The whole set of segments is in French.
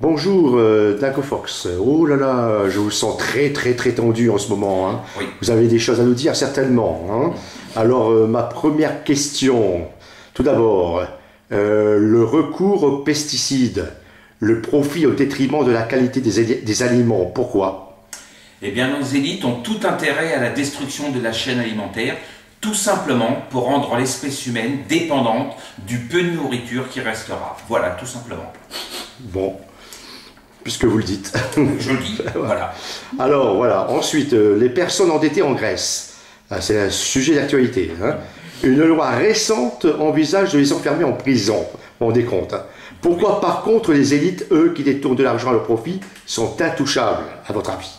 Bonjour, Dingo Fox. Oh là là, je vous sens très tendu en ce moment, hein. Oui. Vous avez des choses à nous dire, certainement, hein. Alors, ma première question. Tout d'abord, le recours aux pesticides, le profit au détriment de la qualité des aliments. Pourquoi? Eh bien, nos élites ont tout intérêt à la destruction de la chaîne alimentaire, tout simplement pour rendre l'espèce humaine dépendante du peu de nourriture qui restera. Voilà, tout simplement. Bon, puisque vous le dites. Je le dis, voilà. Alors, voilà. Ensuite, les personnes endettées en Grèce. Ah, c'est un sujet d'actualité, hein. Une loi récente envisage de les enfermer en prison. Vous vous rendez compte, hein. Pourquoi, par contre, les élites, eux, qui détournent de l'argent à leur profit, sont intouchables, à votre avis?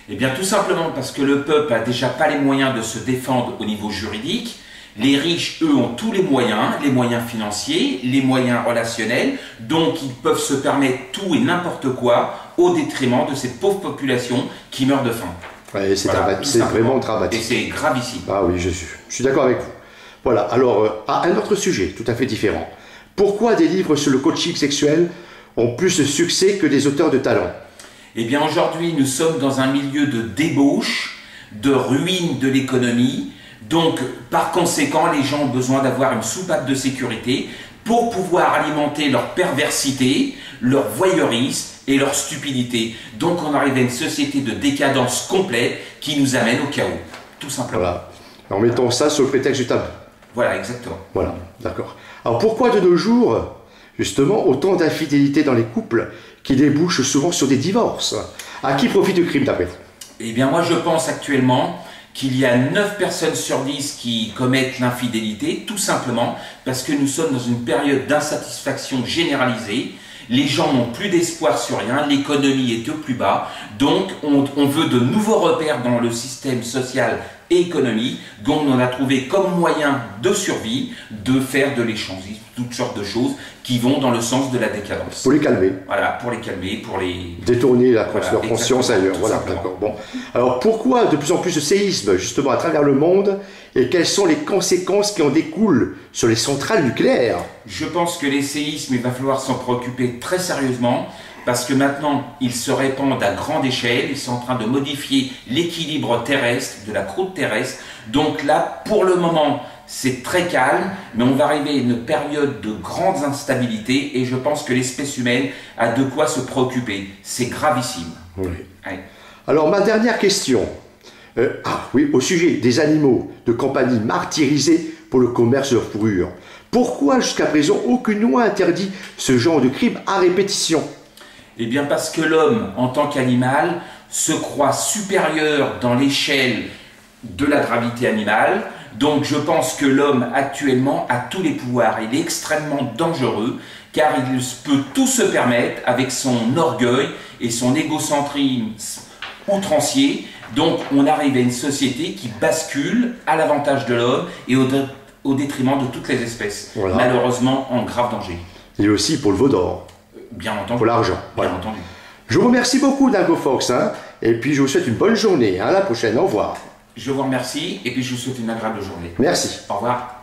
Eh bien, tout simplement parce que le peuple n'a déjà pas les moyens de se défendre au niveau juridique. Les riches, eux, ont tous les moyens financiers, les moyens relationnels, donc ils peuvent se permettre tout et n'importe quoi au détriment de cette pauvre population qui meurt de faim. Ouais, c'est Voilà, vraiment dramatique. Et c'est gravissime. Ah oui, je suis d'accord avec vous. Voilà, alors, un autre sujet tout à fait différent. Pourquoi des livres sur le coaching sexuel ont plus de succès que des auteurs de talent? Eh bien, aujourd'hui, nous sommes dans un milieu de débauche, de ruine de l'économie. Donc, par conséquent, les gens ont besoin d'avoir une soupape de sécurité pour pouvoir alimenter leur perversité, leur voyeurisme et leur stupidité. Donc, on arrive à une société de décadence complète qui nous amène au chaos, tout simplement. Voilà, en mettant ça sous le prétexte du tabou. Voilà, exactement. Voilà, d'accord. Alors, pourquoi de nos jours, justement, autant d'infidélité dans les couples qui débouchent souvent sur des divorces? À qui profite le crime, d'après vous? Eh bien, moi, je pense actuellement qu'il y a 9 personnes sur 10 qui commettent l'infidélité, tout simplement parce que nous sommes dans une période d'insatisfaction généralisée. Les gens n'ont plus d'espoir sur rien, l'économie est au plus bas, donc on veut de nouveaux repères dans le système social et économique, dont on a trouvé comme moyen de survie de faire de l'échangisme, toutes sortes de choses qui vont dans le sens de la décadence. Pour les calmer. Voilà, pour les calmer, pour les... Détourner leur Voilà, conscience ailleurs. Voilà, simplement. d'accord. Bon. Alors, pourquoi de plus en plus de séismes, justement, à travers le monde, et quelles sont les conséquences qui en découlent sur les centrales nucléaires? Je pense que les séismes, il va falloir s'en préoccuper très sérieusement parce que maintenant, ils se répandent à grande échelle, ils sont en train de modifier l'équilibre terrestre, de la croûte terrestre. Donc là, pour le moment, c'est très calme, mais on va arriver à une période de grandes instabilités et je pense que l'espèce humaine a de quoi se préoccuper. C'est gravissime. Oui. Ouais. Alors, ma dernière question. Oui, au sujet des animaux de compagnie martyrisés pour le commerce de leur fourrure. Pourquoi, jusqu'à présent, aucune loi interdit ce genre de crime à répétition? Eh bien parce que l'homme, en tant qu'animal, se croit supérieur dans l'échelle de la gravité animale. Donc je pense que l'homme actuellement a tous les pouvoirs. Il est extrêmement dangereux car il peut tout se permettre avec son orgueil et son égocentrisme outrancier. Donc on arrive à une société qui bascule à l'avantage de l'homme et au détriment de toutes les espèces. Voilà. Malheureusement en grave danger. Et aussi pour le veau d'or, Bien entendu. pour l'argent. Bien Voilà. entendu. Je vous remercie beaucoup, Dingo Fox, hein, et puis je vous souhaite une bonne journée. À la prochaine. Au revoir. Je vous remercie et puis je vous souhaite une agréable journée. Merci. Au revoir.